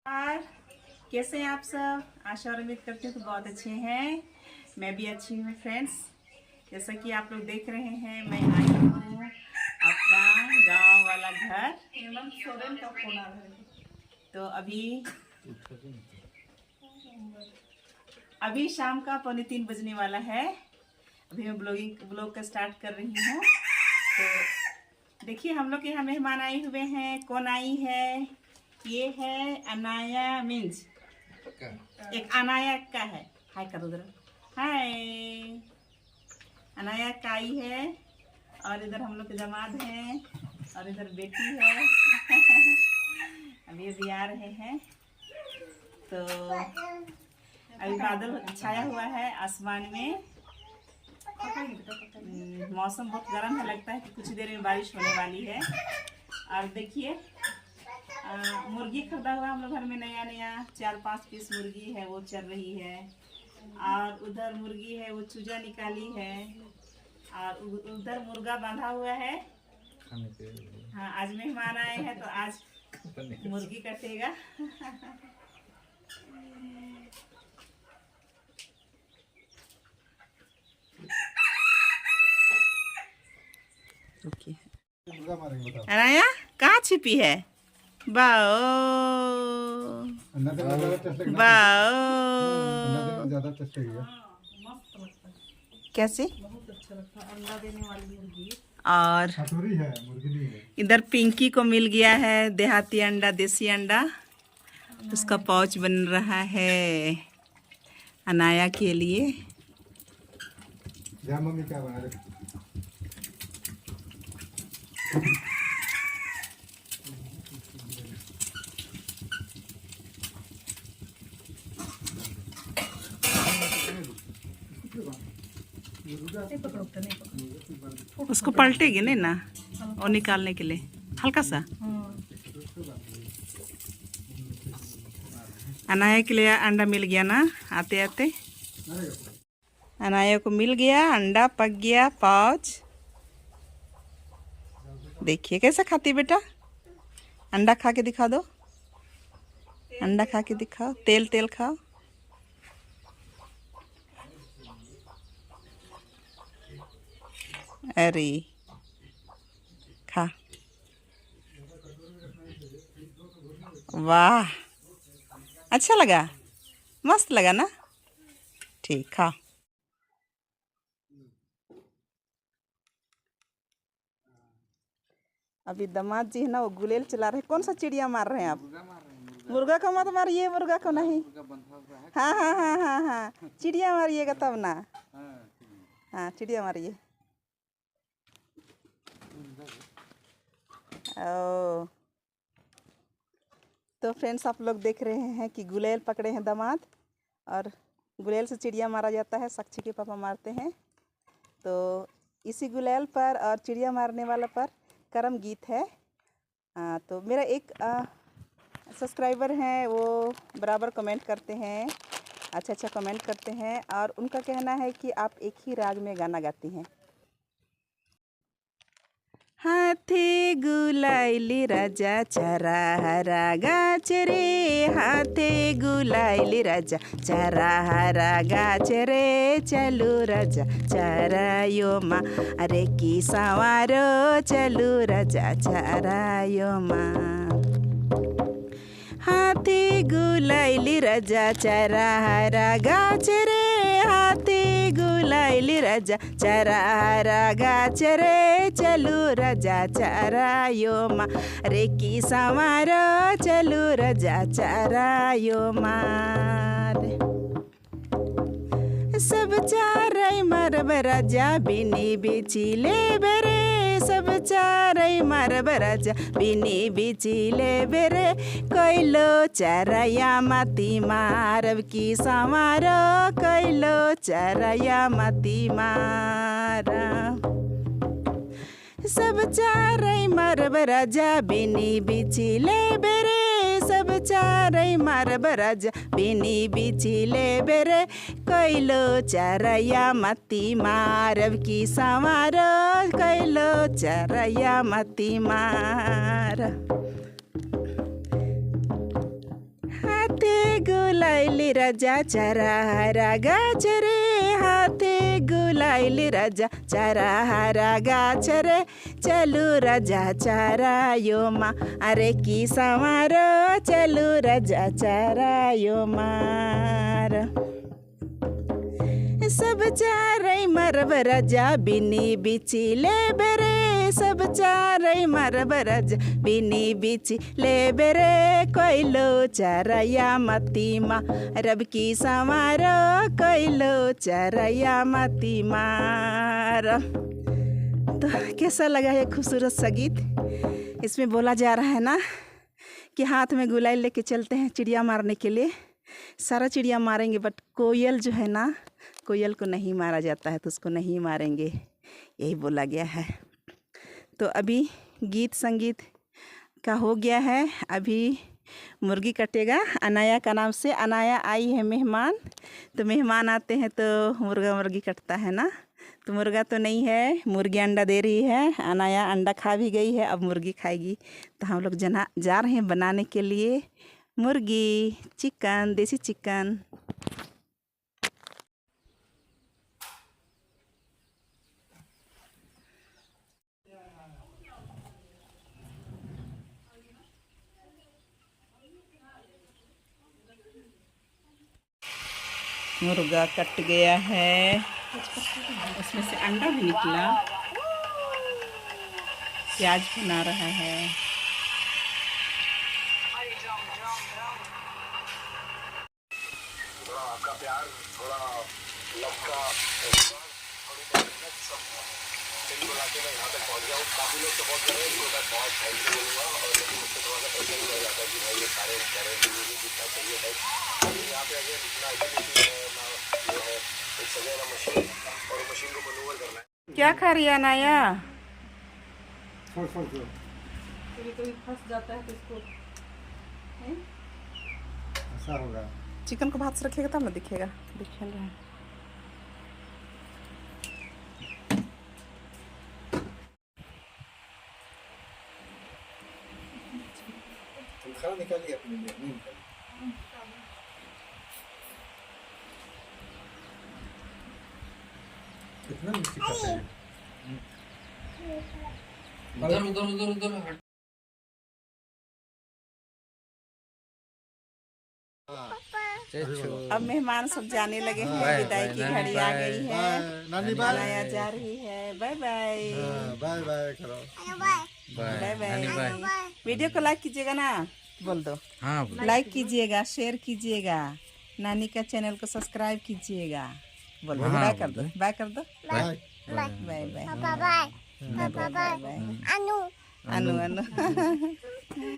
यार, कैसे हैं आप सब? आशा और उम्मीद करते हैं तो बहुत अच्छे हैं। मैं भी अच्छी हूँ फ्रेंड्स। जैसा कि आप लोग देख रहे हैं, मैं आई हूँ अपना गांव वाला घर। का फोन आ रहा है। तो अभी शाम का 2:45 बजने वाला है। अभी मैं ब्लॉग का स्टार्ट कर रही हूँ। तो देखिए, हम लोग के यहाँ मेहमान आए हुए हैं। कौन आई है? ये है अनाया मिंज। एक अनाया का है। हाय करो जरा। हाय, अनाया का आई है। और इधर हम लोग के दामाद हैं और इधर बेटी है। अभी आ रहे हैं। तो अभी बादल छाया हुआ है आसमान में। मौसम बहुत गर्म है, लगता है कि कुछ देर में बारिश होने वाली है। और देखिए, मुर्गी खरीदा हुआ हम लोग घर में नया 4-5 पीस मुर्गी है, वो चल रही है। और उधर मुर्गी है, वो चूजा निकाली है। और उधर मुर्गा बांधा हुआ है। हाँ, आज मेहमान आए हैं तो आज मुर्गी कटेगा। अनाया कहाँ छिपी है? बाओ बाओ, कैसे? और इधर पिंकी को मिल गया है देहाती अंडा, देसी अंडा। उसका पाउच बन रहा है अनाया के लिए। मम्मी क्या बना रहे? उसको पलटेगी नहीं ना, और निकालने के लिए हल्का सा। अनाया के लिए अंडा मिल गया ना, आते आते अनाया को मिल गया अंडा, पक गया पाउच। देखिए कैसा खाती बेटा। अंडा खा के दिखा दो, अंडा खा के दिखाओ। तेल खाओ। अरे खा। वाह, अच्छा लगा, मस्त लगा ना? ठीक, खा। अभी दामाद जी है ना, वो गुलेल चला रहे हैं। कौन सा चिड़िया मार रहे हैं आप? मुर्गा को मत मारिए, मुर्गा को नहीं। हाँ हाँ हाँ हाँ हाँ, चिड़िया मारिएगा तब ना। हाँ, चिड़िया मारिए। ओ, तो फ्रेंड्स, आप लोग देख रहे हैं कि गुलेल पकड़े हैं दामाद। और गुलेल से चिड़िया मारा जाता है, साक्षी के पापा मारते हैं। तो इसी गुलेल पर और चिड़िया मारने वाला पर करम गीत है। तो मेरा एक सब्सक्राइबर हैं, वो बराबर कमेंट करते हैं, अच्छा कमेंट करते हैं। और उनका कहना है कि आप एक ही राग में गाना गाती हैं। हाथे गुलाइली राजा चरा हरा गाछ रे, हाथे गुलाइली राजा चरा हरा गाछ रे, चलू राजा चरायो माँ, अरे की सवारो चलू राजा चरायो माँ। हाथे गुलाइली राजा चरा हरा गाछ रे, हाथे गुलाइली राजा चरा हरा गाछ रे, चलू राजा चरायो माँ, रे की सवारो चलू राजा चरायो माँ। सब चारै मरब राजा बिनी बिचिले बेरे, सब चारै मरब राजा बिनी बिचिले बेरे, कैलो चराया माती मारब की समारो, कैलो चराया माती मारा। सब चारै मरब राजा बिनी बिचिले बेरे, सब चारै मरब राजा बिनी बिचिले बेरे, कैलो चराया मती मारब की समारो, कैलो चराया मती मार। हाथे गुलाइली राजा चारा हरा गाछ रे, हाथे गुलाइली राजा चारा हरा गाछ रे, चलू राजा चारा यो मा अरे की समारो, चलू राजा चारा यो मार। सब चारै मरब राजा बिनी बिची ले बेरे, सब चारै मरब राजा बिनी बिची ले बेरे, कोइलो चारया मती मा रब की समारो, कोइलो चारया मती मार। तो कैसा लगा ये खूबसूरत सा गीत। इसमें बोला जा रहा है ना कि हाथ में गुलाल लेके चलते हैं चिड़िया मारने के लिए। सारा चिड़िया मारेंगे बट कोयल जो है ना, कोयल को नहीं मारा जाता है, तो उसको नहीं मारेंगे, यही बोला गया है। तो अभी गीत संगीत का हो गया है, अभी मुर्गी कटेगा अनाया का नाम से। अनाया आई है मेहमान, तो मेहमान आते हैं तो मुर्गा मुर्गी कटता है ना। तो मुर्गा तो नहीं है, मुर्गी अंडा दे रही है। अनाया अंडा खा भी गई है, अब मुर्गी खाएगी। तो हम लोग जा रहे हैं बनाने के लिए मुर्गी चिकन, देसी चिकन। मुर्गा कट गया है, उसमें से अंडा भी निकला। प्याज बना रहा है। आपका प्यार थोड़ा लपका बुलाते मैं यहाँ तक पहुँच गया हूँ। काफ़ी लोग सपोर्ट कर रहे हैं, उनको मैं बहुत थैंक यू बोलूँगा। और लेकिन मुझसे थोड़ा सा टेंशन हो जाता है कि भाई ये सारे कह रहे हैं मुझे जितना चाहिए टाइप। लेकिन यहाँ पे अगर इतना एबिलिटी है ना, जो है एक सजा मशीन, और मशीन को मनूवर करना है। क्या खा रही है अनाया? कभी फंस जाता है तो इसको ऐसा होगा। चिकन को भात से रखिएगा तब ना दिखेगा। दिख रहा है। खाना निकालिए अपने लिए। कितना मिर्ची खाते हैं? उधर उधर उधर उधर अब मेहमान सब जाने लगे हैं, विदाई की घड़ी आ गई है। नानी बाय। अनाया जा रही है, बाय बाय। बाय बाय करो। Bye bye. वीडियो को लाइक कीजिएगा ना, बोल दो। हाँ, लाइक कीजिएगा, शेयर कीजिएगा, नानी का चैनल को सब्सक्राइब कीजिएगा। बोल दो, बाय कर दो, बाय कर दो। Bye bye bye Bye bye. Bye bye. Anu. Anu अनु